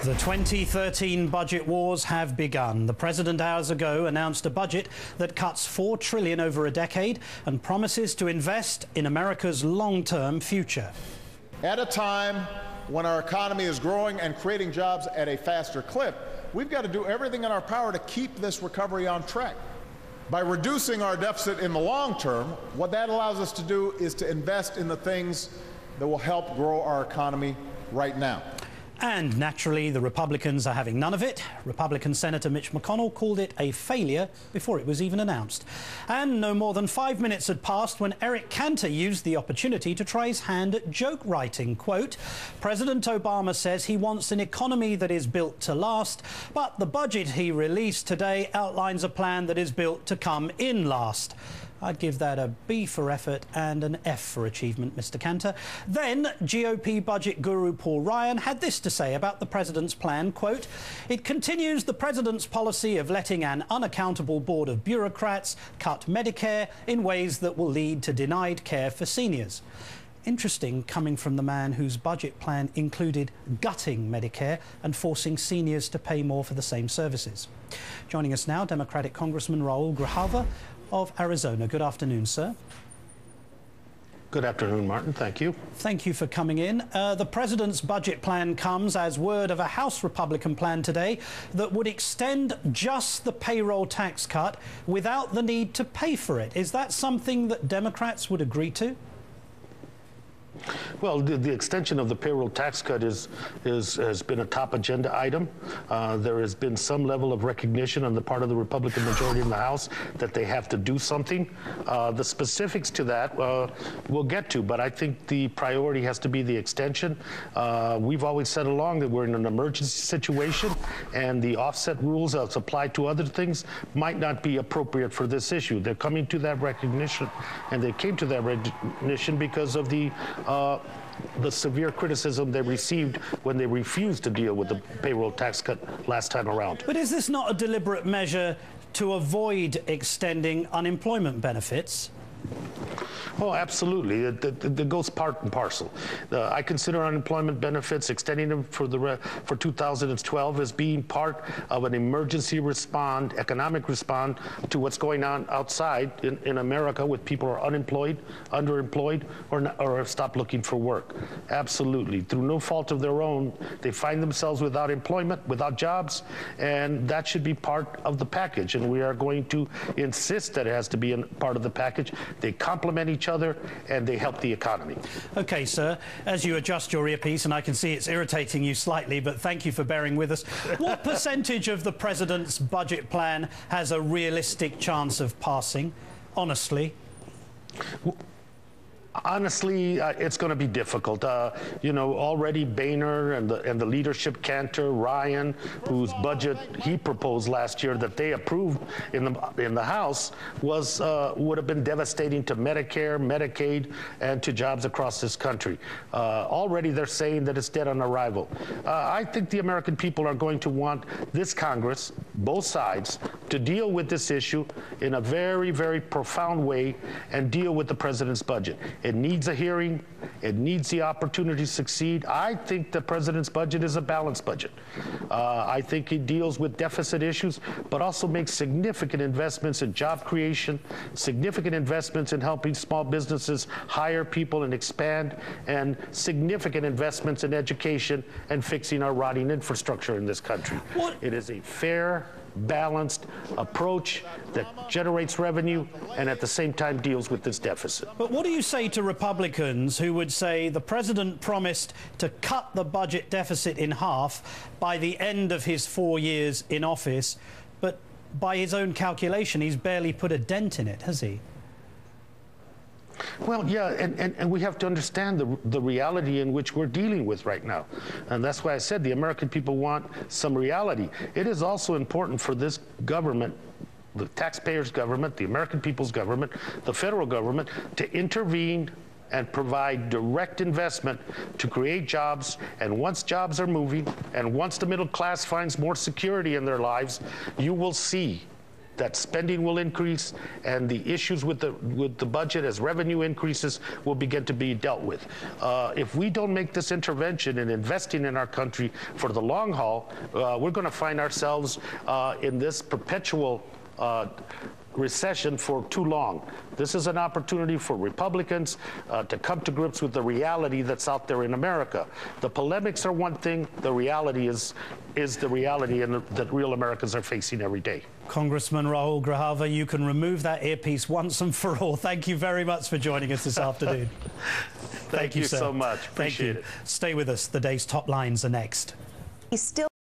The 2013 budget wars have begun. The president hours ago announced a budget that cuts $4 trillion over a decade and promises to invest in America's long-term future. At a time when our economy is growing and creating jobs at a faster clip, we've got to do everything in our power to keep this recovery on track. By reducing our deficit in the long term, what that allows us to do is to invest in the things that will help grow our economy right now. And naturally, the Republicans are having none of it. Republican Senator Mitch McConnell called it a failure before it was even announced. And no more than 5 minutes had passed when Eric Cantor used the opportunity to try his hand at joke writing. Quote, President Obama says he wants an economy that is built to last, but the budget he released today outlines a plan that is built to come in last. I'd give that a B for effort and an F for achievement, Mr. Cantor. Then GOP budget guru Paul Ryan had this to say about the president's plan, quote, it continues the president's policy of letting an unaccountable board of bureaucrats cut Medicare in ways that will lead to denied care for seniors. Interesting, coming from the man whose budget plan included gutting Medicare and forcing seniors to pay more for the same services. Joining us now, Democratic Congressman Raúl Grijalva of Arizona. Good afternoon, sir. Good afternoon, Martin. Thank you. Thank you for coming in. The president's budget plan comes as word of a House Republican plan today that would extend just the payroll tax cut without the need to pay for it. Is that something that Democrats would agree to? Well, the extension of the payroll tax cut has been a top agenda item. There has been some level of recognition on the part of the Republican majority in the House that they have to do something. The specifics to that we'll get to, but I think the priority has to be the extension. We've always said along that we're in an emergency situation, and the offset rules as applied to other things might not be appropriate for this issue. They're coming to that recognition, and they came to that recognition because of the severe criticism they received when they refused to deal with the payroll tax cut last time around. But is this not a deliberate measure to avoid extending unemployment benefits? Oh, absolutely. It goes part and parcel. I consider unemployment benefits, extending them for 2012 as being part of an emergency economic response to what's going on outside in America with people who are unemployed, underemployed, or have stopped looking for work. Absolutely. Through no fault of their own, they find themselves without employment, without jobs, and that should be part of the package. And we are going to insist that it has to be a part of the package. They complement each other, and they help the economy. Okay, sir, as you adjust your earpiece, and I can see it's irritating you slightly, but thank you for bearing with us. What percentage of the president's budget plan has a realistic chance of passing, honestly? Honestly, it's going to be difficult. You know, already Boehner and the leadership, Cantor, Ryan, whose budget he proposed last year that they approved in the House would have been devastating to Medicare, Medicaid, and to jobs across this country. Already they're saying that it's dead on arrival. I think the American people are going to want this Congress, both sides, to deal with this issue in a very, very profound way and deal with the president's budget. It needs a hearing. It needs the opportunity to succeed. I think the president's budget is a balanced budget. I think it deals with deficit issues, but also makes significant investments in job creation, significant investments in helping small businesses hire people and expand, and significant investments in education and fixing our rotting infrastructure in this country. It is a fair, balanced approach that generates revenue and at the same time deals with this deficit. But what do you say to Republicans who would say the president promised to cut the budget deficit in half by the end of his 4 years in office, but by his own calculation he's barely put a dent in it, has he? Well, yeah, and we have to understand the reality in which we're dealing with right now. And that's why I said the American people want some reality. It is also important for this government, the taxpayers' government, the American people's government, the federal government, to intervene and provide direct investment to create jobs. And once jobs are moving, and once the middle class finds more security in their lives, you will see that spending will increase, and the issues with the budget as revenue increases will begin to be dealt with. If we don't make this intervention in investing in our country for the long haul, we're going to find ourselves in this perpetual recession for too long. This is an opportunity for Republicans to come to grips with the reality that's out there in America. The polemics are one thing, the reality is the reality that real Americans are facing every day. Congressman Raúl Grijalva, you can remove that earpiece once and for all. Thank you very much for joining us this afternoon. Thank you sir. so much. Appreciate it. Stay with us. The day's top lines are next. He's still